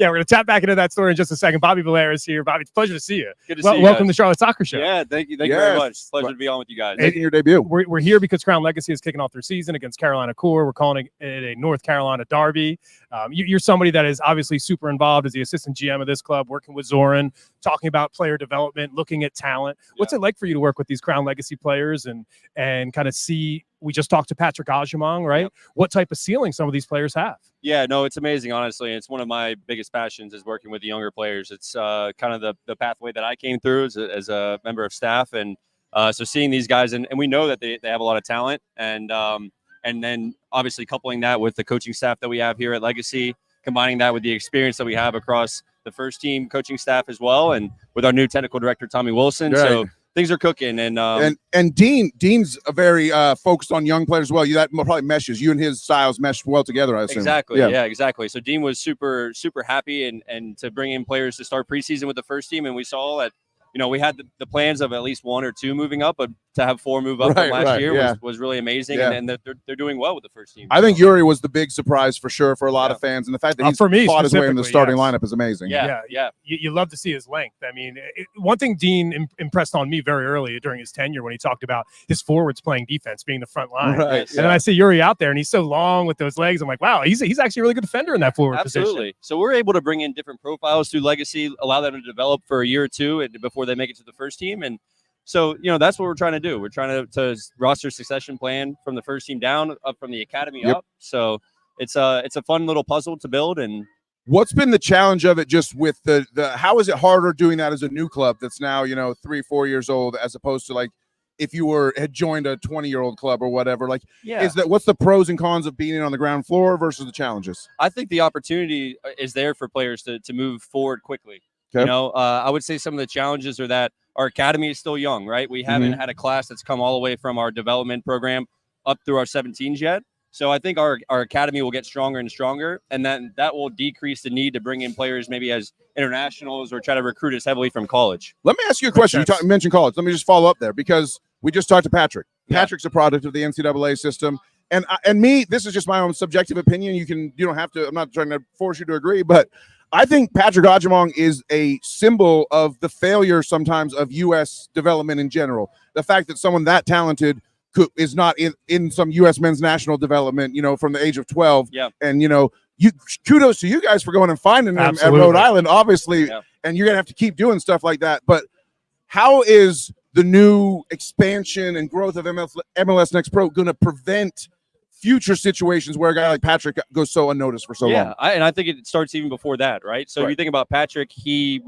Yeah, we're going to tap back into that story in just a second. Bobby Belair is here. Bobby, it's a pleasure to see you. Good to see you Welcome guys. to Charlotte Soccer Show. Yeah, thank you very much. It's a pleasure to be on with you guys. Making your debut. We're here because Crown Legacy is kicking off their season against Carolina Core. We're calling it a North Carolina derby. You're somebody that is obviously super involved as the assistant GM of this club, working with Zoran, talking about player development, looking at talent. What's it like for you to work with these Crown Legacy players and kind of see? We just talked to Patrick Ajamong, right? Yep. What type of ceiling some of these players have? Yeah, no, it's amazing, honestly. It's one of my biggest passions is working with the younger players. It's kind of the pathway that I came through as a member of staff. And so seeing these guys, and we know that they have a lot of talent. And then obviously coupling that with the coaching staff that we have here at Legacy, combining that with the experience that we have across the first team coaching staff as well, and with our new technical director, Tommy Wilson. Right. So things are cooking, and Dean's a very focused on young players as well. That probably meshes. You and his styles mesh well together, I assume. Exactly. Yeah, exactly. So Dean was super happy and to bring in players to start preseason with the first team, and we saw that. We had the plans of at least 1 or 2 moving up, but to have 4 move up from last year was really amazing, and they're doing well with the first team. I think Yuri was the big surprise for sure for a lot of fans, and the fact that he's fought his way in the starting lineup is amazing. Yeah. You love to see his length. I mean, one thing Dean impressed on me very early during his tenure when he talked about his forwards playing defense, being the front line. Right. And then I see Yuri out there, and he's so long with those legs. I'm like, wow, he's actually a really good defender in that forward position. So we're able to bring in different profiles through Legacy, allow them to develop for a year or 2 before they make it to the first team. And so, that's what we're trying to do. We're trying to roster succession plan from the first team down, up from the academy up. So it's a fun little puzzle to build. And what's been the challenge of it, just with the how is it harder doing that as a new club that's now 3-4 years old, as opposed to like if you had joined a 20-year-old club or whatever? Like, what's the pros and cons of being on the ground floor versus the challenges? I think the opportunity is there for players to move forward quickly. Okay. I would say some of the challenges are that our academy is still young, right? We haven't had a class that's come all the way from our development program up through our 17s yet. So I think our academy will get stronger and stronger, and then that will decrease the need to bring in players maybe as internationals or try to recruit us heavily from college. Let me ask you a question. You mentioned college. Let me just follow up there, because we just talked to Patrick. Patrick's a product of the NCAA system. And me, this is just my own subjective opinion. You don't have to, I'm not trying to force you to agree, but I think Patrick Ajamong is a symbol of the failure sometimes of U.S. development in general. The fact that someone that talented is not in some U.S. men's national development, from the age of 12. Yeah. And, kudos to you guys for going and finding them at Rhode Island, obviously. Yeah. And you're going to have to keep doing stuff like that. But how is the new expansion and growth of MLS Next Pro going to prevent future situations where a guy like Patrick goes so unnoticed for so long? Yeah, and I think it starts even before that, right? So if you think about Patrick, he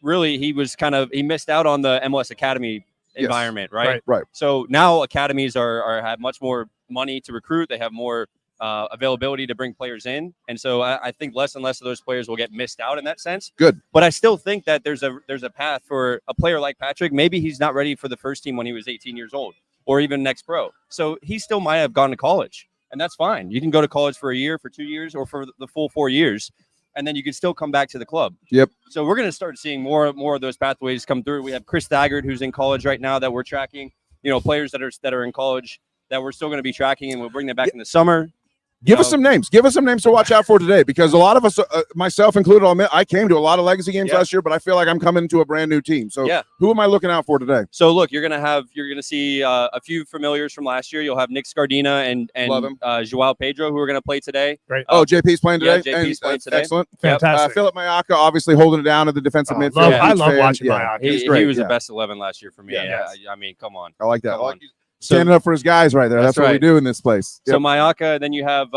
missed out on the MLS Academy environment, right? Right. So now academies have much more money to recruit. They have more availability to bring players in, and so I think less and less of those players will get missed out in that sense. Good. But I still think that there's a path for a player like Patrick. Maybe he's not ready for the first team when he was 18 years old, or even Next Pro. So he still might have gone to college, and that's fine. You can go to college for a year, for 2 years, or for the full 4 years, and then you can still come back to the club. Yep. So we're going to start seeing more of those pathways come through. We have Chris Daggard, who's in college right now, that we're tracking. Players that are in college that we're still going to be tracking, and we'll bring them back in the summer. Give us some names. Give us some names to watch out for today, because a lot of us, myself included, I'll admit, I came to a lot of Legacy games last year, but I feel like I'm coming to a brand new team. So who am I looking out for today? So look, you're going to see a few familiars from last year. You'll have Nick Scardina and Joao Pedro, who are going to play today. Right. JP's playing today. Yeah, JP's playing today. Excellent. Fantastic. Philip Mayaka obviously holding it down at the defensive midfield. I love watching Mayaka. He was the best 11 last year for me. Yeah. I mean, come on. I like that. Standing up for his guys right there. That's what we do in this place. So Mayaka, then you have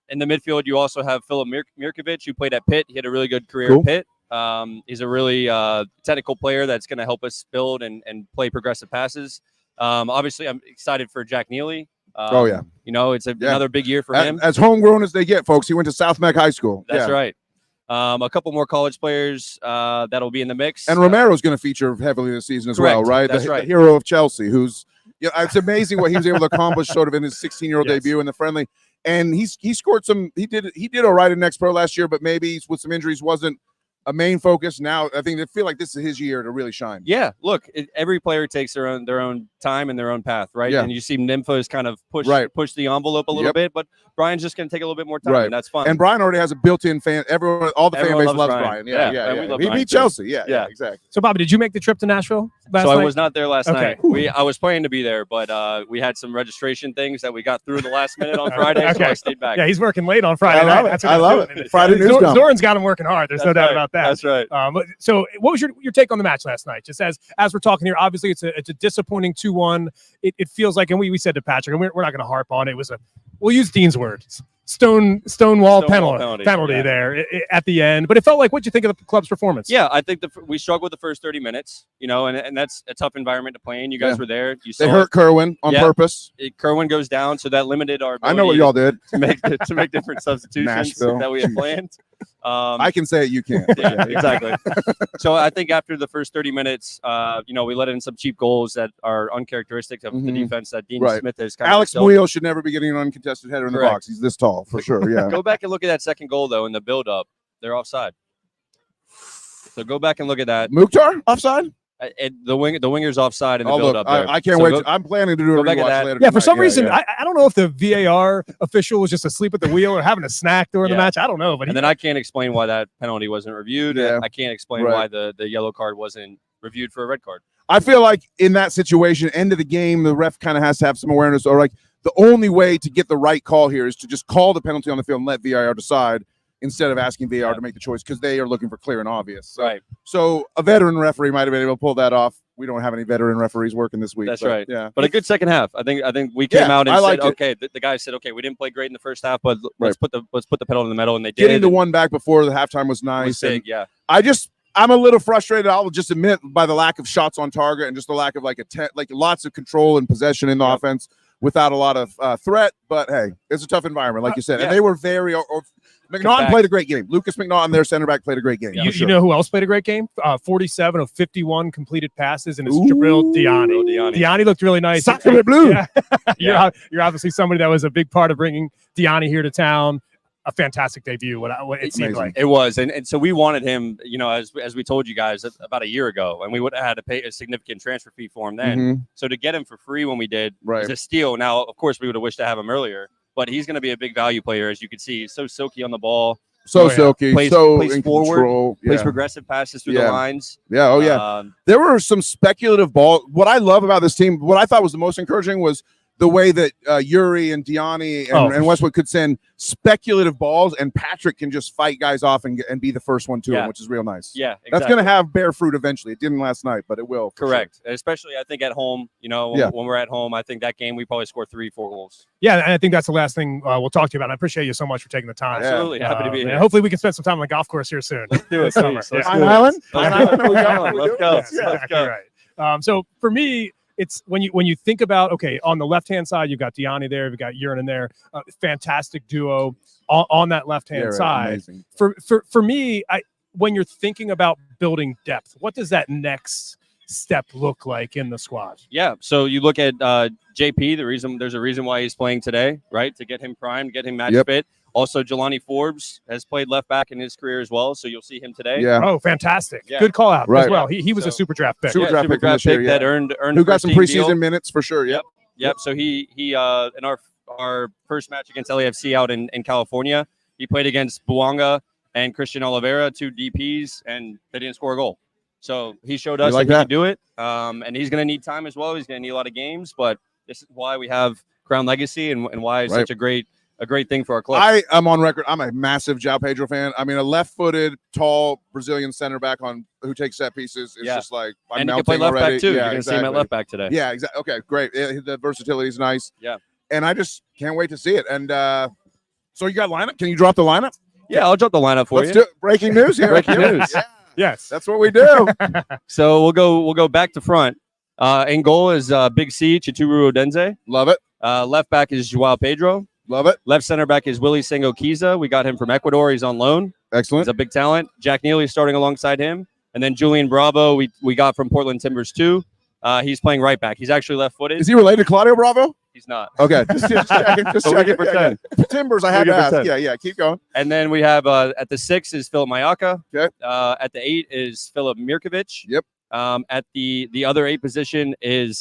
in the midfield, you also have Filip Mirkovic, who played at Pitt. He had a really good career at Pitt. He's a really technical player that's going to help us build and play progressive passes. Obviously, I'm excited for Jack Neely. It's another big year for him. As homegrown as they get, folks. He went to South Meck High School. That's right. A couple more college players that'll be in the mix. And Romero's going to feature heavily this season as well, right? That's the hero of Chelsea, who's it's amazing what he was able to accomplish sort of in his 16-year-old debut in the friendly. And he scored some. He did all right in Next Pro last year, but maybe with some injuries wasn't a main focus now. I think they feel like this is his year to really shine. Yeah, look, every player takes their own time and their own path, right? Yeah. And you see Nympho's kind of push the envelope a little Yep. bit, but Brian's just going to take a little bit more time, Right. and that's fine. And Brian already has a built-in fan. All the fan Everyone base loves loves Brian. Brian. Yeah. And we love He Brian beat too. Chelsea. Yeah, Yeah. exactly. So, Bobby, did you make the trip to Nashville last So night? I was not there last Okay. night. I was planning to be there, but we had some registration things that we got through the last minute on Friday, so Okay. I stayed back. Yeah, he's working late on Friday night. That's what I he's love doing. it. Friday news dump. Zoran's got him working hard. There's no doubt about that. That's right. So, what was your take on the match last night? Just as we're talking here, obviously it's a disappointing 2-1. It feels like, and we said to Patrick, and we're not going to harp on it. It was we'll use Dean's words. Stonewall penalty there at the end, but it felt like. What'd you think of the club's performance? Yeah, I think we struggled the first 30 minutes, and that's a tough environment to play in. You guys were there. They hurt Kerwin on purpose. Kerwin goes down, so that limited our ability I know what y'all did to make different substitutions that we had planned. I can say it, you can't. Yeah, exactly. So I think after the first 30 minutes, we let in some cheap goals that are uncharacteristic of the defense that Dean Smith has kind Alex of Muil should never be getting an uncontested header in the box. He's this tall, for sure. Yeah. Go back and look at that second goal, though, in the build-up. They're offside. So go back and look at that. Mukhtar offside? The winger's offside in the build-up there. I can't wait. I'm planning to do a rewatch later. Yeah, for some reason, I don't know if the VAR official was just asleep at the wheel or having a snack during the match. I don't know. But then I can't explain why that penalty wasn't reviewed. Yeah. I can't explain why the yellow card wasn't reviewed for a red card. I feel like in that situation, end of the game, the ref kind of has to have some awareness, or like the only way to get the right call here is to just call the penalty on the field and let VAR decide instead of asking VAR to make the choice, because they are looking for clear and obvious. So a veteran referee might have been able to pull that off. We don't have any veteran referees working this week. That's right. Yeah, but a good second half. I think we came out and said, okay, the guy said, okay, we didn't play great in the first half, but let's put the pedal in the metal, and they did. Getting the one back before the halftime was nice. Was big, yeah. I'm a little frustrated. I'll just admit, by the lack of shots on target and just the lack of lots of control and possession in the offense without a lot of threat. But hey, it's a tough environment, like you said, and they were very. McNaughton played a great game. Lucas McNaughton, their center back, played a great game. You know who else played a great game? 47 of 51 completed passes, and it's Jabril Diani. Diani looked really nice. Sacre bleu. Yeah. You're obviously somebody that was a big part of bringing Diani here to town. A fantastic debut. What it seemed like it was, and so we wanted him. As we told you guys about a year ago, and we would have had to pay a significant transfer fee for him then. So to get him for free when we did is a steal. Now, of course, we would have wished to have him earlier, but he's going to be a big value player, as you can see. He's so silky on the ball, silky, plays in forward, control. plays progressive passes through the lines. There were some speculative ball. What I love about this team, what I thought was the most encouraging, was the way that Yuri and Diani and Westwood could send speculative balls, and Patrick can just fight guys off and be the first one to him, which is real nice. Yeah, exactly. That's going to have bear fruit eventually. It didn't last night, but it will. Correct. Sure. Especially, I think, at home. When we're at home, I think that game we probably score 3-4 goals. Yeah, and I think that's the last thing we'll talk to you about. I appreciate you so much for taking the time. Absolutely. Happy to be here. Hopefully we can spend some time on the golf course here soon. Let's do it. Summer. Pine Island? Let's go. Right. So for me, it's when you think about, okay, on the left-hand side, you've got Diani there, you've got Urin in there, fantastic duo on that left-hand side. For me, when you're thinking about building depth, what does that next step look like in the squad? Yeah, so you look at JP, there's a reason why he's playing today, right? To get him primed, get him match fit. Also, Jelani Forbes has played left back in his career as well, so you'll see him today. Yeah. Oh, fantastic. Yeah. Good call out as well. He was a super draft pick. Super draft pick that earned who got some preseason minutes for sure. Yep. So he in our first match against LAFC out in California, he played against Buanga and Christian Oliveira, 2 DPs, and they didn't score a goal. So he showed us that he can do it, and he's going to need time as well. He's going to need a lot of games, but this is why we have Crown Legacy and why it's such a great thing for our club. I am on record. I'm a massive João Pedro fan. I mean, a left-footed, tall Brazilian center back who takes set pieces is just like I'm and he melting can play left already. back too. Yeah, You're going to see him at left back today. Yeah, exactly. Okay, great. The versatility is nice. Yeah, and I just can't wait to see it. And so you got lineup? Can you drop the lineup? Yeah, I'll drop the lineup for you. Breaking news here. Breaking news. Yeah. Yes, that's what we do. So we'll go back to front. In goal is Big C, Chituru Odense. Love it. Left back is João Pedro. Love it. Left center back is Willie Sengo-Kiza. We got him from Ecuador. He's on loan. Excellent. He's a big talent. Jack Neely starting alongside him. And then Julian Bravo, we got from Portland Timbers too. He's playing right back. He's actually left-footed. Is he related to Claudio Bravo? He's not. Okay, just checking. Just But we checking. can pretend. Yeah. Timbers, I had We to can ask. pretend. Yeah, keep going. And then we have at the 6 is Philip Mayaka. Okay. At the 8 is Philip Mirkovic. Yep. At the other 8 position is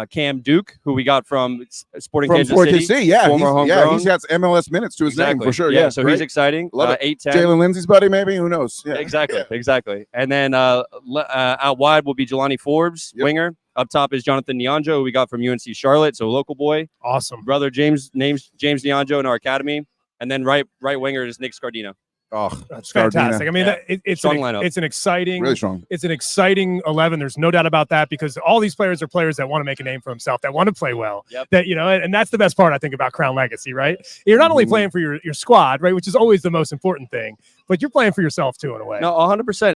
Cam Duke, who we got from Sporting From Kansas Sporting City. KC, yeah, former he's homegrown. got MLS minutes to his name for sure. Yeah, so great. he's exciting. Love it. 8-10. Jalen Lindsey's buddy, maybe. Who knows? Yeah. Exactly. And then out wide will be Jelani Forbes, Yep. winger. Up top is Jonathan Nyonjo, who we got from UNC Charlotte, so a local boy. Awesome. Brother James Nyonjo in our academy. And then right winger is Nick Scardino. Oh, That's Scardina. fantastic. I mean, Yeah. it's Strong lineup. It's an exciting, Really strong. It's an exciting 11. There's no doubt about that, because all these players are players that want to make a name for themselves, that want to play well. Yep. That, and that's the best part, I think, about Crown Legacy, right? You're not only playing for your squad, right, which is always the most important thing, but you're playing for yourself too, in a way. No, 100%.